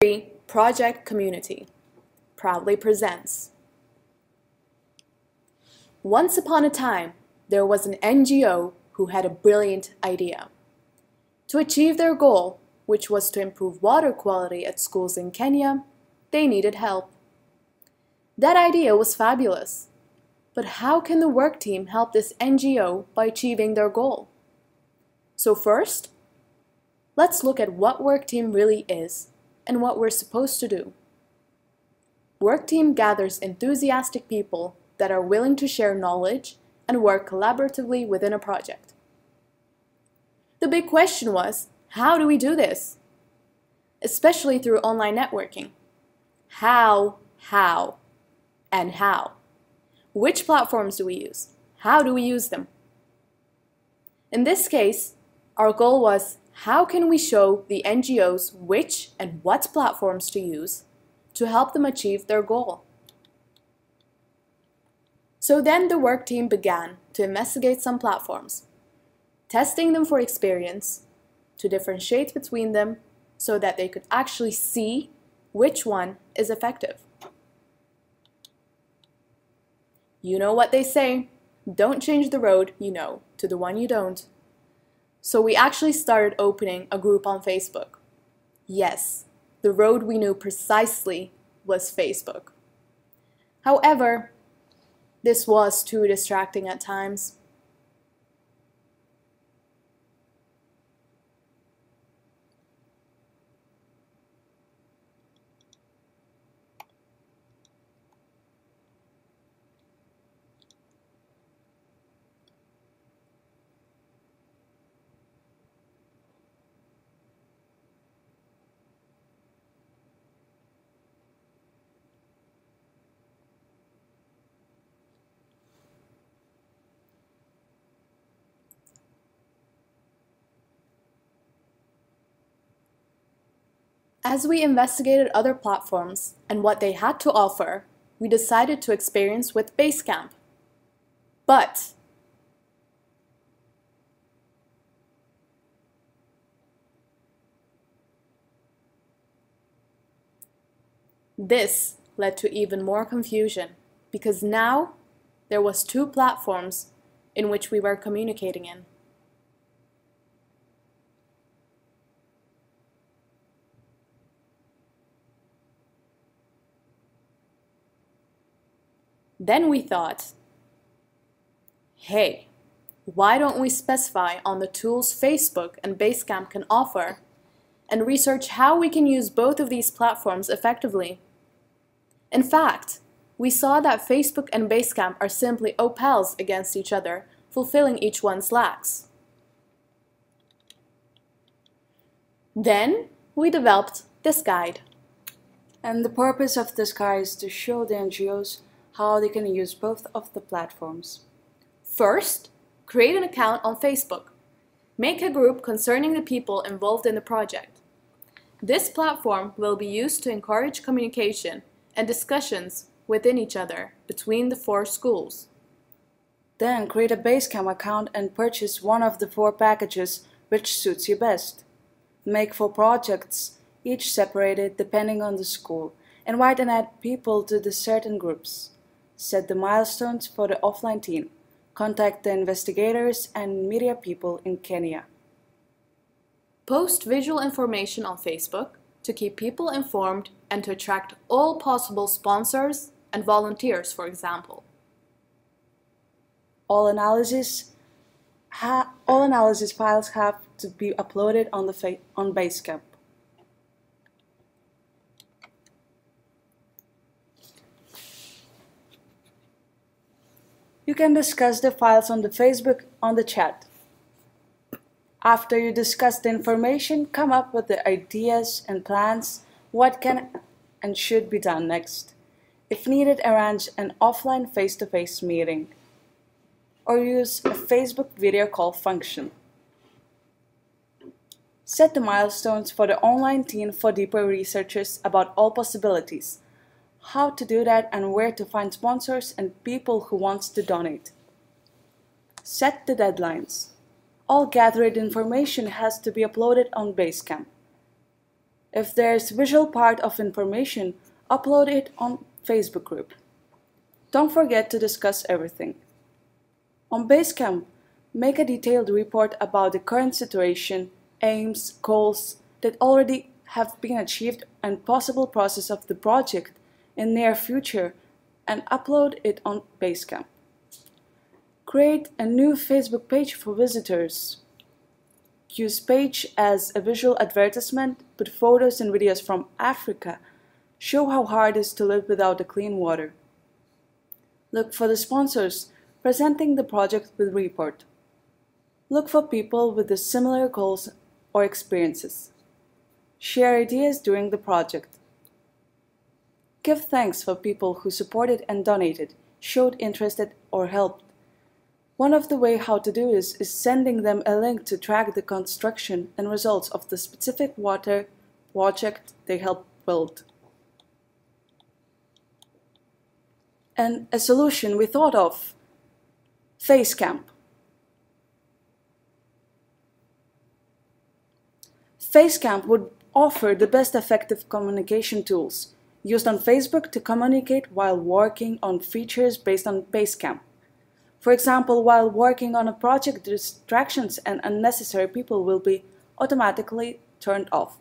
Group-3 Project Community proudly presents. Once upon a time, there was an NGO who had a brilliant idea. To achieve their goal, which was to improve water quality at schools in Kenya, they needed help. That idea was fabulous. But how can the work team help this NGO by achieving their goal? So first, let's look at what work team really is and what we're supposed to do. Work team gathers enthusiastic people that are willing to share knowledge and work collaboratively within a project. The big question was, how do we do this? Especially through online networking. How, and how. Which platforms do we use? How do we use them? In this case, our goal was, how can we show the NGOs which and what platforms to use to help them achieve their goal? So then the work team began to investigate some platforms, testing them for experience, to differentiate between them so that they could actually see which one is effective. You know what they say, don't change the road you know to the one you don't. So we actually started opening a group on Facebook. Yes, the road we knew precisely was Facebook. However, this was too distracting at times. As we investigated other platforms and what they had to offer, we decided to experience with Basecamp. But this led to even more confusion because now there was two platforms in which we were communicating in. Then we thought, hey, why don't we specify on the tools Facebook and Basecamp can offer and research how we can use both of these platforms effectively? In fact, we saw that Facebook and Basecamp are simply opals against each other, fulfilling each one's lacks. Then we developed this guide. And the purpose of this guide is to show the NGOs how they can use both of the platforms. First, create an account on Facebook. Make a group concerning the people involved in the project. This platform will be used to encourage communication and discussions within each other between the 4 schools. Then create a Basecamp account and purchase one of the 4 packages which suits you best. Make 4 projects, each separated depending on the school. Invite and add people to the certain groups. Set the milestones for the offline team. Contact the investigators and media people in Kenya. Post visual information on Facebook to keep people informed and to attract all possible sponsors and volunteers, for example. All analysis files have to be uploaded on Basecamp. You can discuss the files on the Facebook on the chat. After you discuss the information, come up with the ideas and plans, what can and should be done next. If needed, arrange an offline face-to-face meeting or use a Facebook video call function. Set the milestones for the online team for deeper researches about all possibilities, how to do that and where to find sponsors and people who want to donate. Set the deadlines. All gathered information has to be uploaded on Basecamp. If there's visual part of information, upload it on Facebook group. Don't forget to discuss everything. On Basecamp, make a detailed report about the current situation, aims, goals that already have been achieved and possible process of the project in near future and upload it on Basecamp. Create a new Facebook page for visitors. Use page as a visual advertisement, put photos and videos from Africa. Show how hard it is to live without the clean water. Look for the sponsors presenting the project with report. Look for people with the similar goals or experiences. Share ideas during the project. Give thanks for people who supported and donated, showed interest or helped. One of the ways how to do this is sending them a link to track the construction and results of the specific water project they helped build. And a solution we thought of: Facecamp. Facecamp would offer the best effective communication tools used on Facebook to communicate while working on features based on Basecamp. For example, while working on a project, distractions and unnecessary people will be automatically turned off.